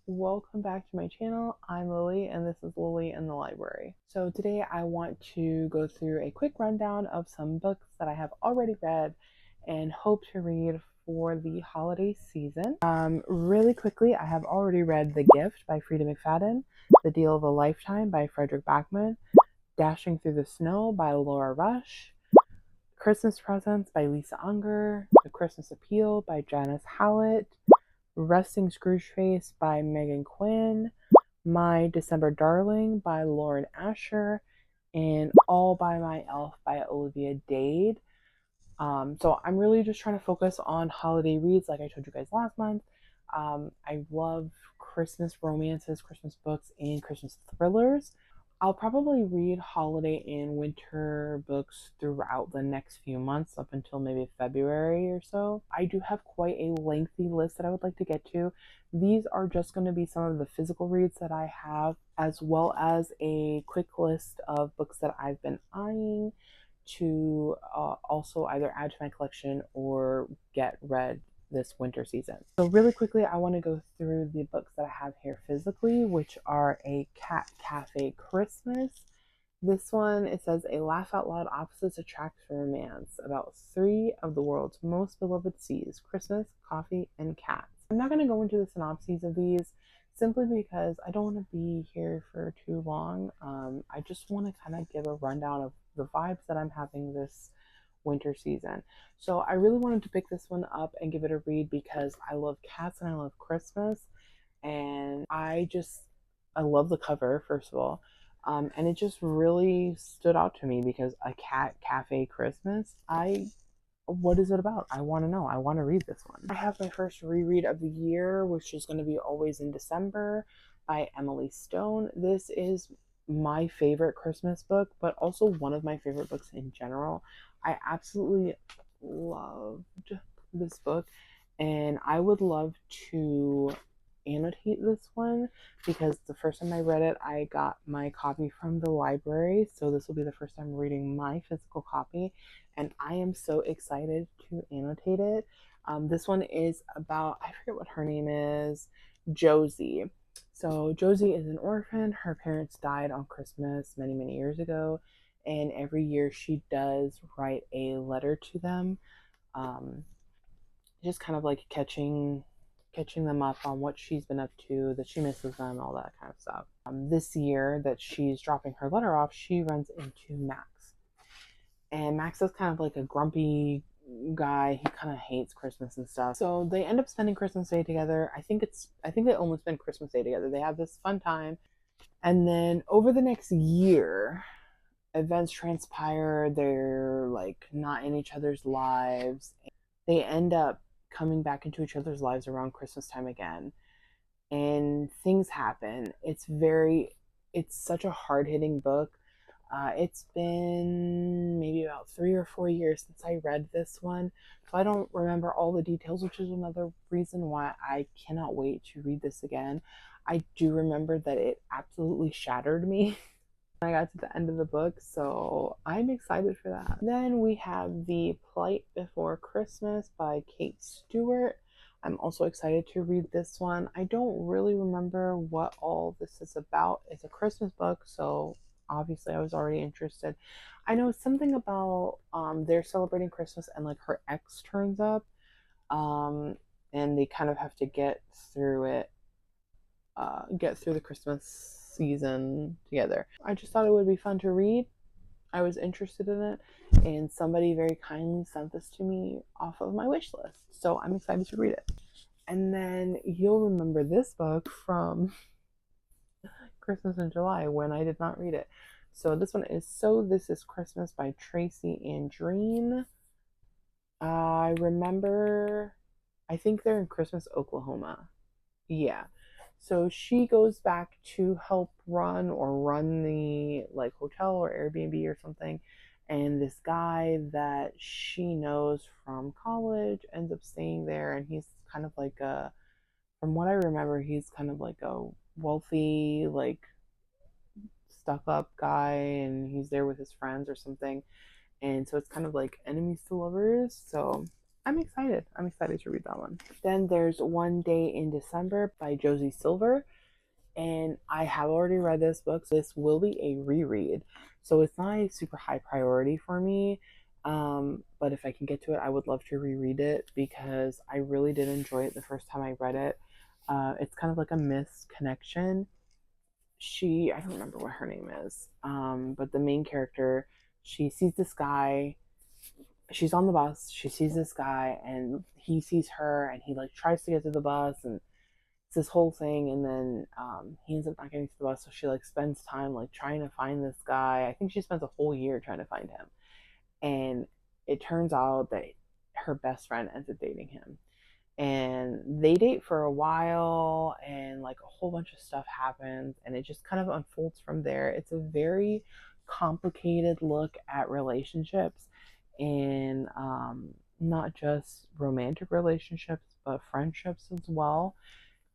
welcome back to my channel. I'm Lily and this is Lily in the library. So today I want to go through a quick rundown of some books that I have already read and hope to read for the holiday season. Really quickly, I have already read The Gift by Frida McFadden, The Deal of a Lifetime by Frederick Backman, Dashing Through the Snow by Laura Rush, Christmas Presents by Lisa Unger, The Christmas Appeal by Janice Hallett, Resting Scroogeface by Megan Quinn, My December Darling by Lauren Asher, and All by My Elf by Olivia Dade. So I'm really just trying to focus on holiday reads like I told you guys last month. I love Christmas romances, Christmas books, and Christmas thrillers. I'll probably read holiday and winter books throughout the next few months up until maybe February or so. I do have quite a lengthy list that I would like to get to. These are just going to be some of the physical reads that I have, as well as a quick list of books that I've been eyeing to also either add to my collection or get read this winter season. So really quickly, I want to go through the books that I have here physically, which are A Cat Cafe Christmas. This one, it says, a laugh out loud opposites attract for romance about three of the world's most beloved seas, Christmas, coffee, and cats. I'm not going to go into the synopses of these simply because I don't want to be here for too long. I just want to kind of give a rundown of the vibes that I'm having this winter season. So I really wanted to pick this one up and give it a read because I love cats and I love Christmas, and I love the cover, first of all, and it just really stood out to me because A Cat Cafe Christmas, what is it about? I want to know. I want to read this one. I have my first reread of the year, which is going to be Always in December by Emily Stone. This is my favorite Christmas book, but also one of my favorite books in general. I absolutely loved this book, and I would love to annotate this one because the first time I read it, I got my copy from the library, so this will be the first time reading my physical copy, and I am so excited to annotate it. This one is about, I forget what her name is, Josie. So Josie is an orphan. Her parents died on Christmas many, many years ago, and every year she does write a letter to them, just kind of like catching them up on what she's been up to, that she misses them, all that kind of stuff. This year that she's dropping her letter off, she runs into Max. And Max is kind of like a grumpy guy. He kind of hates Christmas and stuff. So they end up spending Christmas Day together. I think they almost spend Christmas Day together. They have this fun time. And then over the next year, events transpire. They're like not in each other's lives. They end up coming back into each other's lives around Christmas time again, and things happen. It's such a hard-hitting book. It's been maybe about 3 or 4 years since I read this one, so I don't remember all the details, which is another reason why I cannot wait to read this again. I do remember that it absolutely shattered me I got to the end of the book, so I'm excited for that. Then we have The Plight Before Christmas by Kate Stewart. I'm also excited to read this one. I don't really remember what all this is about. It's a Christmas book, so obviously I was already interested. I know something about they're celebrating Christmas and like her ex turns up, and they kind of have to get through it, get through the Christmas season together. I just thought it would be fun to read. I was interested in it, and somebody very kindly sent this to me off of my wish list, so I'm excited to read it. And then you'll remember this book from Christmas in July when I did not read it. So this one is So This Is Christmas by Tracy Andreen. I remember, I think they're in Christmas, Oklahoma. Yeah. So she goes back to help run the like hotel or Airbnb or something. And this guy that she knows from college ends up staying there. And he's kind of like from what I remember, he's kind of like a wealthy, like stuck up guy. And he's there with his friends or something. And so it's kind of like enemies to lovers. So I'm excited. I'm excited to read that one. Then there's One Day in December by Josie Silver. And I have already read this book, so this will be a reread. So it's not a super high priority for me. But if I can get to it, I would love to reread it because I really did enjoy it the first time I read it. It's kind of like a missed connection. I don't remember what her name is, but the main character, she sees this guy. She's on the bus. She sees this guy, and he sees her, and he like tries to get to the bus, and it's this whole thing. And then he ends up not getting to the bus, so she like spends time like trying to find this guy. I think she spends a whole year trying to find him, and it turns out that her best friend ends up dating him, and they date for a while, and like a whole bunch of stuff happens, and it just kind of unfolds from there. It's a very complicated look at relationships, and not just romantic relationships but friendships as well.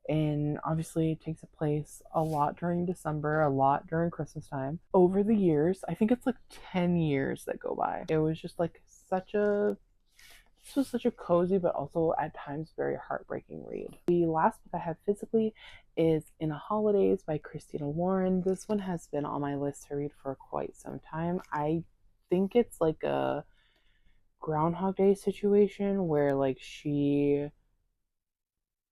And obviously it takes place a lot during December, a lot during Christmas time. Over the years, I think it's like 10 years that go by. It was just like this was such a cozy but also at times very heartbreaking read. The last book I have physically is In the Holidays by Christina Lauren. This one has been on my list to read for quite some time. I think it's like a Groundhog Day situation where like she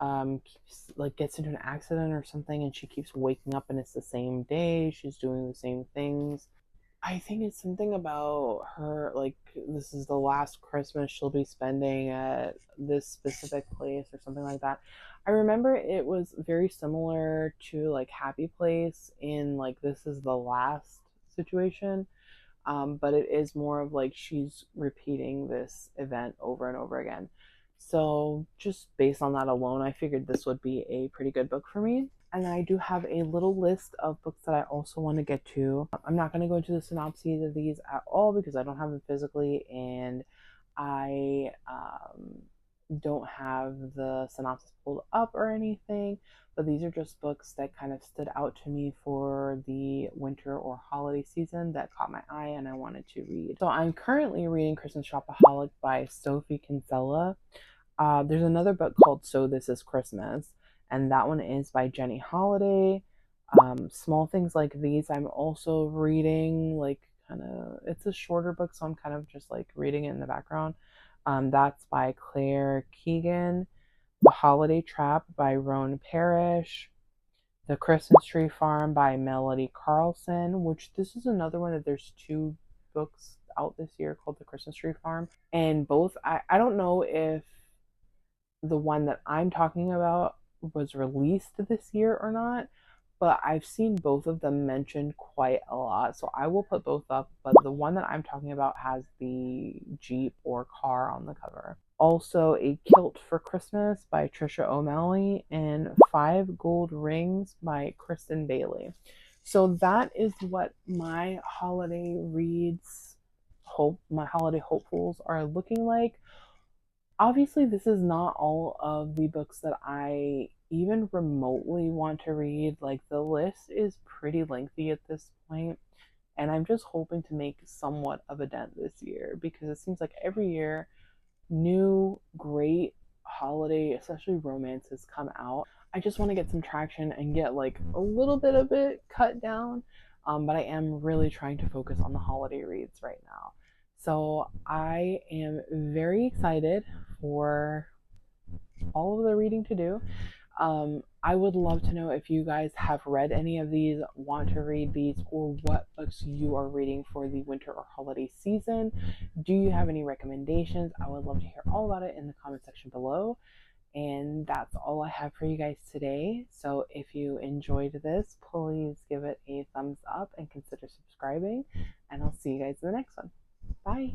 keeps like gets into an accident or something, and she keeps waking up and it's the same day, she's doing the same things. I think it's something about her, like this is the last Christmas she'll be spending at this specific place or something like that. I remember it was very similar to like Happy Place in like this is the last situation. But it is more of like she's repeating this event over and over again. So, just based on that alone, I figured this would be a pretty good book for me. And I do have a little list of books that I also want to get to. I'm not going to go into the synopses of these at all because I don't have them physically, and I don't have the synopsis pulled up or anything. But these are just books that kind of stood out to me for the winter or holiday season that caught my eye and I wanted to read. So I'm currently reading Christmas Shopaholic by Sophie Kinsella. There's another book called So This Is Christmas, and that one is by Jenny Holiday. Small Things Like These, I'm also reading, like, kind of, it's a shorter book, so I'm kind of just like reading it in the background. That's by Claire Keegan. The Holiday Trap by Roan Parrish. The Christmas Tree Farm by Melody Carlson, which this is another one that there's two books out this year called The Christmas Tree Farm. And both, I don't know if the one that I'm talking about was released this year or not, but I've seen both of them mentioned quite a lot. So I will put both up, but the one that I'm talking about has the Jeep or car on the cover. Also, A Kilt for Christmas by Trisha O'Malley, and Five Gold Rings by Kristen Bailey. So that is what my holiday reads, my holiday hopefuls are looking like. Obviously, this is not all of the books that I even remotely want to read. Like, the list is pretty lengthy at this point, and I'm just hoping to make somewhat of a dent this year because it seems like every year new great holiday, especially romances, come out. I just want to get some traction and get like a little bit of it cut down. But I am really trying to focus on the holiday reads right now. So I am very excited for all of the reading to do. I would love to know if you guys have read any of these, want to read these, or what books you are reading for the winter or holiday season. Do you have any recommendations? I would love to hear all about it in the comment section below. And that's all I have for you guys today. So if you enjoyed this, please give it a thumbs up and consider subscribing. And I'll see you guys in the next one. Bye.